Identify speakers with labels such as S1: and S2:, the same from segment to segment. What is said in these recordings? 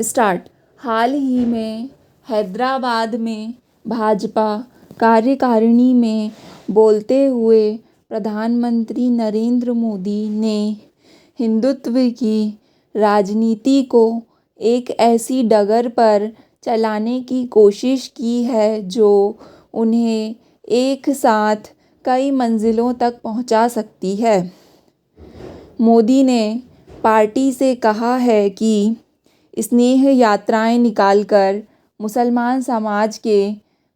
S1: Start. हाल ही में हैदराबाद में भाजपा कार्यकारिणी में बोलते हुए प्रधानमंत्री नरेंद्र मोदी ने हिंदुत्व की राजनीति को एक ऐसी डगर पर चलाने की कोशिश की है जो उन्हें एक साथ कई मंजिलों तक पहुंचा सकती है। मोदी ने पार्टी से कहा है कि स्नेह यात्राएं निकालकर मुसलमान समाज के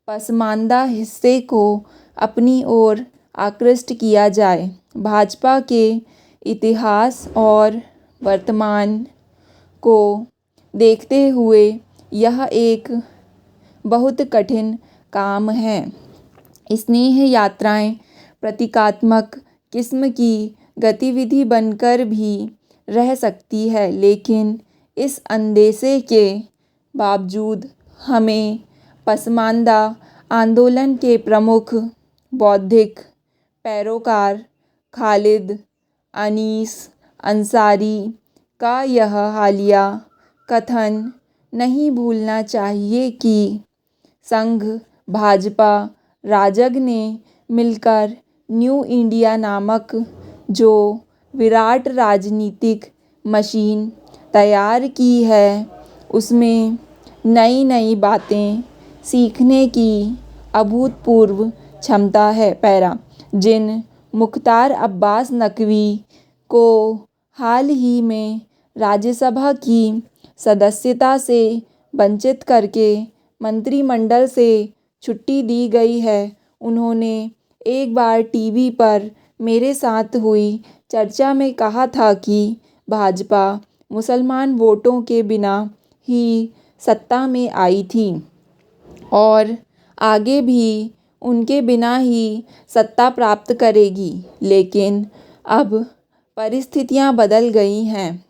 S1: पसमानदा हिस्से को अपनी ओर आकृष्ट किया जाए। भाजपा के इतिहास और वर्तमान को देखते हुए यह एक बहुत कठिन काम है। स्नेह यात्राएं प्रतीकात्मक किस्म की गतिविधि बनकर भी रह सकती है, लेकिन इस अंदेशे के बावजूद हमें पसमानदा आंदोलन के प्रमुख बौद्धिक पैरोकार खालिद अनीस अंसारी का यह हालिया कथन नहीं भूलना चाहिए कि संघ भाजपा राजग ने मिलकर न्यू इंडिया नामक जो विराट राजनीतिक मशीन तैयार की है, उसमें नई नई बातें सीखने की अभूतपूर्व क्षमता है। जिन मुख्तार अब्बास नकवी को हाल ही में राज्यसभा की सदस्यता से वंचित करके मंत्रिमंडल से छुट्टी दी गई है, उन्होंने एक बार टीवी पर मेरे साथ हुई चर्चा में कहा था कि भाजपा मुसलमान वोटों के बिना ही सत्ता में आई थी और आगे भी उनके बिना ही सत्ता प्राप्त करेगी। लेकिन अब परिस्थितियां बदल गई हैं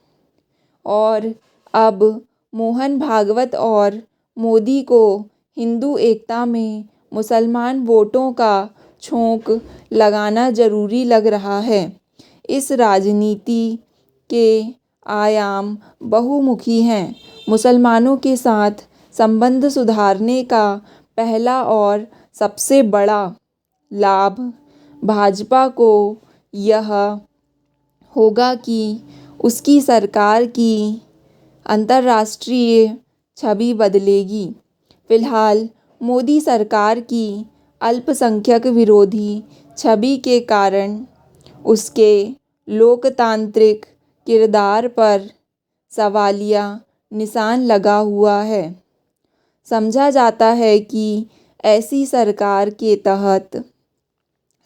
S1: और अब मोहन भागवत और मोदी को हिंदू एकता में मुसलमान वोटों का छोंक लगाना जरूरी लग रहा है। इस राजनीति के आयाम बहुमुखी हैं। मुसलमानों के साथ संबंध सुधारने का पहला और सबसे बड़ा लाभ भाजपा को यह होगा कि उसकी सरकार की अंतर्राष्ट्रीय छवि बदलेगी। फिलहाल मोदी सरकार की अल्पसंख्यक विरोधी छवि के कारण उसके लोकतांत्रिक किरदार पर सवालिया निशान लगा हुआ है। समझा जाता है कि ऐसी सरकार के तहत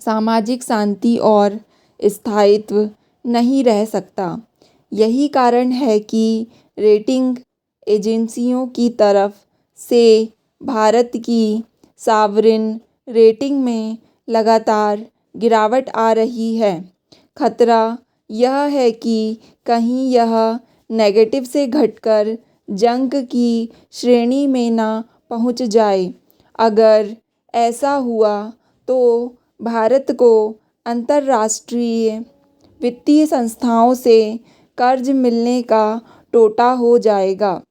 S1: सामाजिक शांति और स्थायित्व नहीं रह सकता। यही कारण है कि रेटिंग एजेंसियों की तरफ से भारत की सॉवरेन रेटिंग में लगातार गिरावट आ रही है। खतरा यह है कि कहीं यह नेगेटिव से घटकर जंक की श्रेणी में ना पहुंच जाए। अगर ऐसा हुआ तो भारत को अंतर्राष्ट्रीय वित्तीय संस्थाओं से कर्ज मिलने का टोटा हो जाएगा।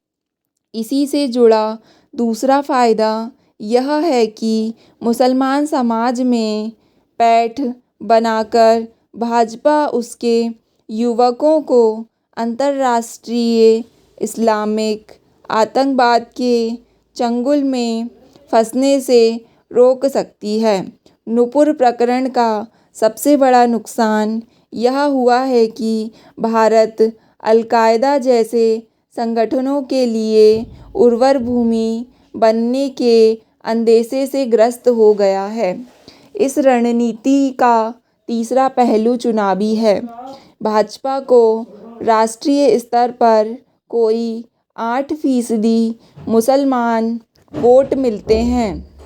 S1: इसी से जुड़ा दूसरा फ़ायदा यह है कि मुसलमान समाज में पैठ बनाकर भाजपा उसके युवकों को अंतर्राष्ट्रीय इस्लामिक आतंकवाद के चंगुल में फंसने से रोक सकती है। नूपुर प्रकरण का सबसे बड़ा नुकसान यह हुआ है कि भारत अल-कायदा जैसे संगठनों के लिए उर्वर भूमि बनने के अंदेशे से ग्रस्त हो गया है। इस रणनीति का तीसरा पहलू चुनावी है। भाजपा को राष्ट्रीय स्तर पर कोई 8% मुसलमान वोट मिलते हैं।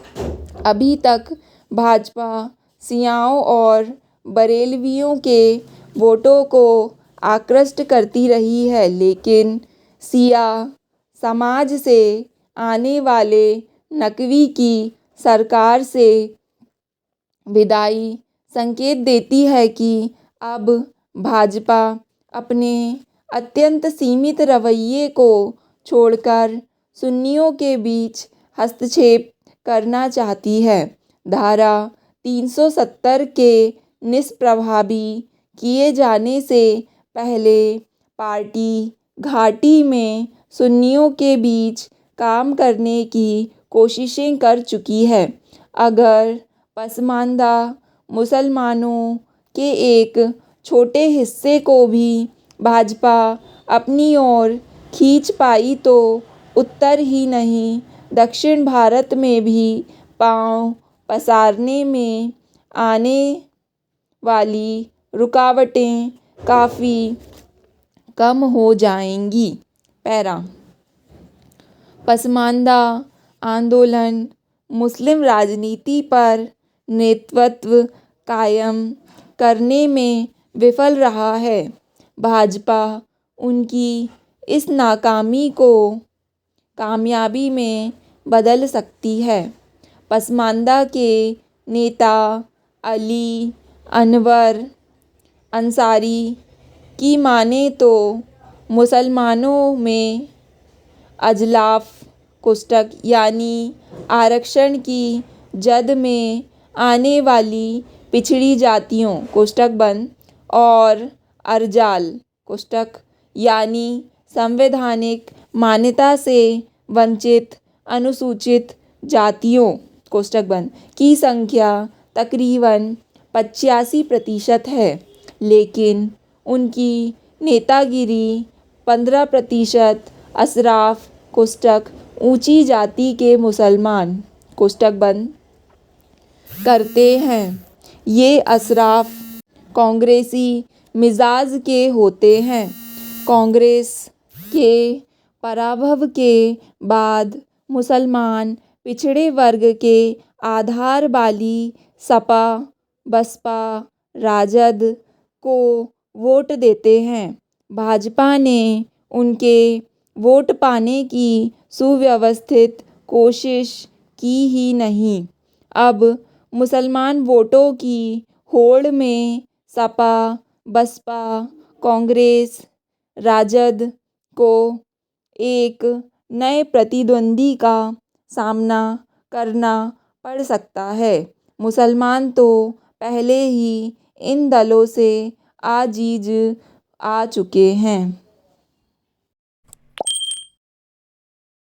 S1: अभी तक भाजपा शियाओं और बरेलवियों के वोटों को आकृष्ट करती रही है, लेकिन शिया समाज से आने वाले नकवी की सरकार से विदाई संकेत देती है कि अब भाजपा अपने अत्यंत सीमित रवैये को छोड़कर सुन्नियों के बीच हस्तक्षेप करना चाहती है। धारा 370 के निष्प्रभावी किए जाने से पहले पार्टी घाटी में सुन्नियों के बीच काम करने की कोशिशें कर चुकी है। अगर पसमानदा मुसलमानों के एक छोटे हिस्से को भी भाजपा अपनी ओर खींच पाई तो उत्तर ही नहीं दक्षिण भारत में भी पांव पसारने में आने वाली रुकावटें काफ़ी कम हो जाएंगी। पैरा पसमानदा आंदोलन मुस्लिम राजनीति पर नेतृत्व कायम करने में विफल रहा है। भाजपा उनकी इस नाकामी को कामयाबी में बदल सकती है। पसमानदा के नेता अली अनवर अंसारी की माने तो मुसलमानों में अजलाफ कोष्ठक यानी आरक्षण की जद में आने वाली पिछड़ी जातियों कोष्ठक बंद और अर्जाल कोष्ठक यानी संवैधानिक मान्यता से वंचित अनुसूचित जातियों कोष्ठक बंद की संख्या तकरीबन 85% है, लेकिन उनकी नेतागिरी 15% अशराफ कोष्ठक ऊंची जाति के मुसलमान कोष्ठक बंद करते हैं। ये अशराफ कांग्रेसी मिजाज के होते हैं। कांग्रेस के पराभव के बाद मुसलमान पिछड़े वर्ग के आधार वाली सपा बसपा राजद को वोट देते हैं। भाजपा ने उनके वोट पाने की सुव्यवस्थित कोशिश की ही नहीं। अब मुसलमान वोटों की होड़ में सपा बसपा कांग्रेस राजद को एक नए प्रतिद्वंदी का सामना करना पड़ सकता है। मुसलमान तो पहले ही इन दलों से आजीज आ चुके हैं।